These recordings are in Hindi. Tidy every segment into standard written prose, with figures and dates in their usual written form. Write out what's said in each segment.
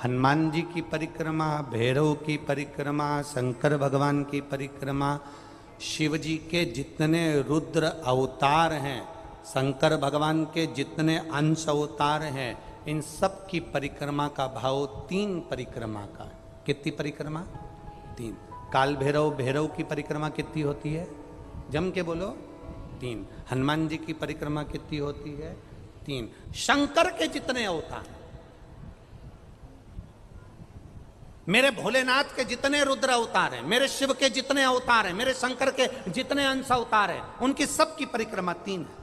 हनुमान जी की परिक्रमा, भैरव की परिक्रमा, शंकर भगवान की परिक्रमा, शिव जी के जितने रुद्र अवतार हैं, शंकर भगवान के जितने अंश अवतार हैं, इन सब की परिक्रमा का भाव 3 परिक्रमा का। कितनी परिक्रमा? 3। काल भैरव, भैरव की परिक्रमा कितनी होती है? जम के बोलो, 3। हनुमान जी की परिक्रमा कितनी होती है? 3। शंकर के जितने अवतार, मेरे भोलेनाथ के जितने रुद्र अवतार हैं, मेरे शिव के जितने अवतार हैं, मेरे शंकर के जितने अंश अवतार हैं, उनकी सबकी परिक्रमा 3 है।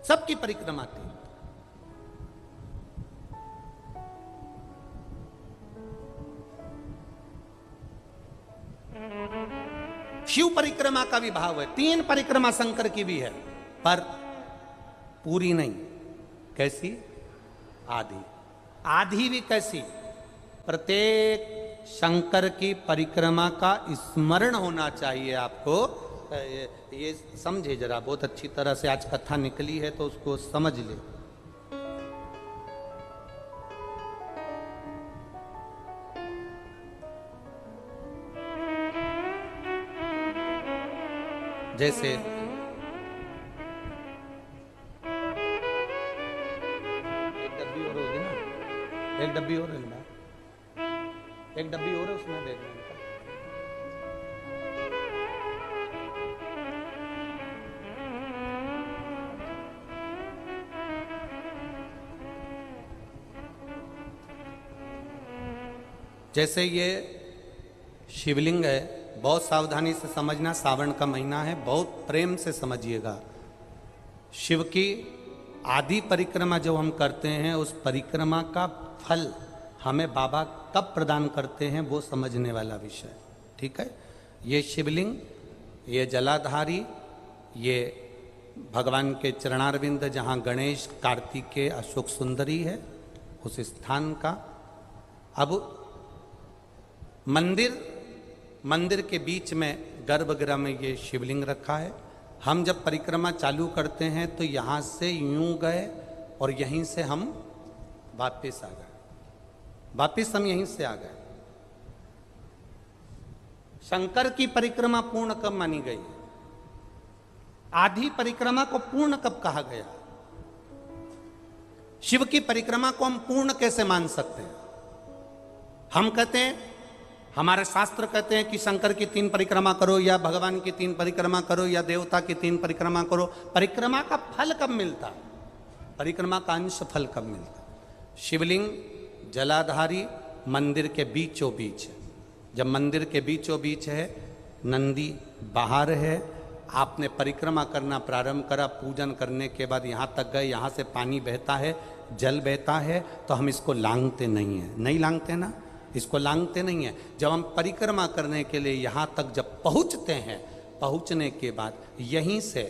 सबकी परिक्रमा 3। शिव परिक्रमा का भी भाव है, 3 परिक्रमा शंकर की भी है, पर पूरी नहीं। कैसी? आधी। आधी भी कैसी? प्रत्येक शंकर की परिक्रमा का स्मरण होना चाहिए आपको। ये समझे जरा, बहुत अच्छी तरह से आज कथा निकली है तो उसको समझ ले। जैसे एक डब्बी और है, एक डब्बी और है उसमें देख लें। जैसे ये शिवलिंग है, बहुत सावधानी से समझना, सावन का महीना है, बहुत प्रेम से समझिएगा। शिव की आदि परिक्रमा जब हम करते हैं, उस परिक्रमा का फल हमें बाबा कब प्रदान करते हैं वो समझने वाला विषय, ठीक है। ये शिवलिंग, ये जलाधारी, ये भगवान के चरणारविंद जहाँ गणेश, कार्तिकेय, अशोक सुंदरी है, उस स्थान का। अब मंदिर के बीच में गर्भगृह में ये शिवलिंग रखा है। हम जब परिक्रमा चालू करते हैं तो यहाँ से यूं गए और यहीं से हम वापिस आ गए, वापिस हम यहीं से आ गए। शंकर की परिक्रमा पूर्ण कब मानी गई? आधी परिक्रमा को पूर्ण कब कहा गया? शिव की परिक्रमा को हम पूर्ण कैसे मान सकते हैं? हम कहते हैं, हमारे शास्त्र कहते हैं कि शंकर की 3 परिक्रमा करो, या भगवान की 3 परिक्रमा करो, या देवता की 3 परिक्रमा करो। परिक्रमा का फल कब मिलता? परिक्रमा का अंश फल कब मिलता? शिवलिंग जलाधारी मंदिर के बीचों बीच है। जब मंदिर के बीचों बीच है, नंदी बाहर है, आपने परिक्रमा करना प्रारंभ करा, पूजन करने के बाद यहाँ तक गए, यहाँ से पानी बहता है, जल बहता है, तो हम इसको लांघते नहीं है। नहीं लांघते ना, इसको लांघते नहीं है। जब हम परिक्रमा करने के लिए यहाँ तक जब पहुँचते हैं, पहुँचने के बाद यहीं से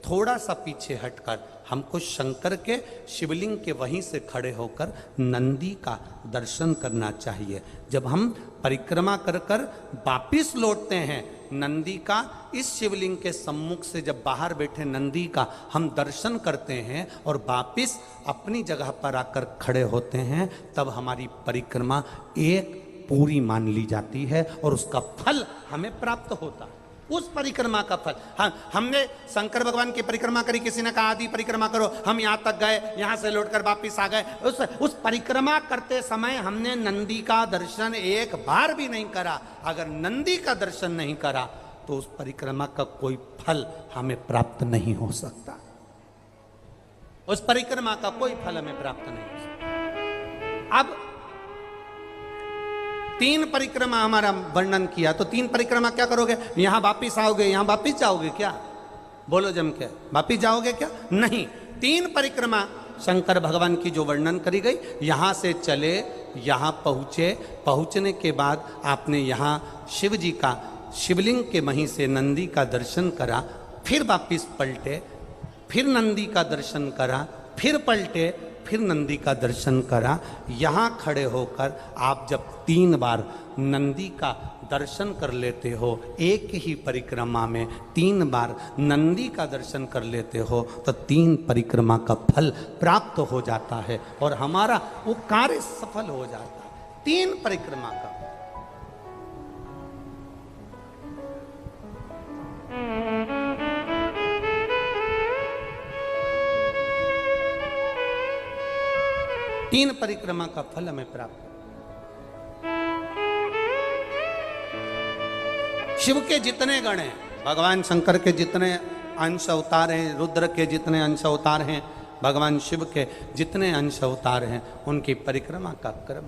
थोड़ा सा पीछे हटकर हमको शंकर के शिवलिंग के वहीं से खड़े होकर नंदी का दर्शन करना चाहिए। जब हम परिक्रमा कर कर वापिस लौटते हैं, नंदी का, इस शिवलिंग के सम्मुख से जब बाहर बैठे नंदी का हम दर्शन करते हैं और वापिस अपनी जगह पर आकर खड़े होते हैं, तब हमारी परिक्रमा एक पूरी मान ली जाती है और उसका फल हमें प्राप्त होता है। उस परिक्रमा का फल, हमने शंकर भगवान की परिक्रमा करी, किसी ने कहा आदि परिक्रमा करो, हम यहाँ तक गए, यहाँ से लौटकर वापिस आ गए। उस परिक्रमा करते समय हमने नंदी का दर्शन एक बार भी नहीं करा। अगर नंदी का दर्शन नहीं करा तो उस परिक्रमा का कोई फल हमें प्राप्त नहीं हो सकता। उस परिक्रमा का कोई फल हमें प्राप्त नहीं हो सकता। अब 3 परिक्रमा हमारा वर्णन किया, तो 3 परिक्रमा क्या करोगे? यहां वापिस आओगे, यहां वापिस जाओगे क्या? बोलो जम के, वापिस जाओगे क्या? नहीं। 3 परिक्रमा शंकर भगवान की जो वर्णन करी गई, यहां से चले, यहां पहुंचे, पहुंचने के बाद आपने यहां शिव जी का, शिवलिंग के वहीं से नंदी का दर्शन करा, फिर वापिस पलटे, फिर नंदी का दर्शन करा, फिर पलटे, फिर नंदी का दर्शन करा। यहाँ खड़े होकर आप जब 3 बार नंदी का दर्शन कर लेते हो, एक ही परिक्रमा में 3 बार नंदी का दर्शन कर लेते हो, तो 3 परिक्रमा का फल प्राप्त हो जाता है और हमारा वो कार्य सफल हो जाता है। 3 परिक्रमा का। तीन परिक्रमा का फल हमें प्राप्त। शिव के जितने गण हैं, भगवान शंकर के जितने अंश अवतार हैं, रुद्र के जितने अंश अवतार हैं, भगवान शिव के जितने अंश अवतार हैं, उनकी परिक्रमा का क्रम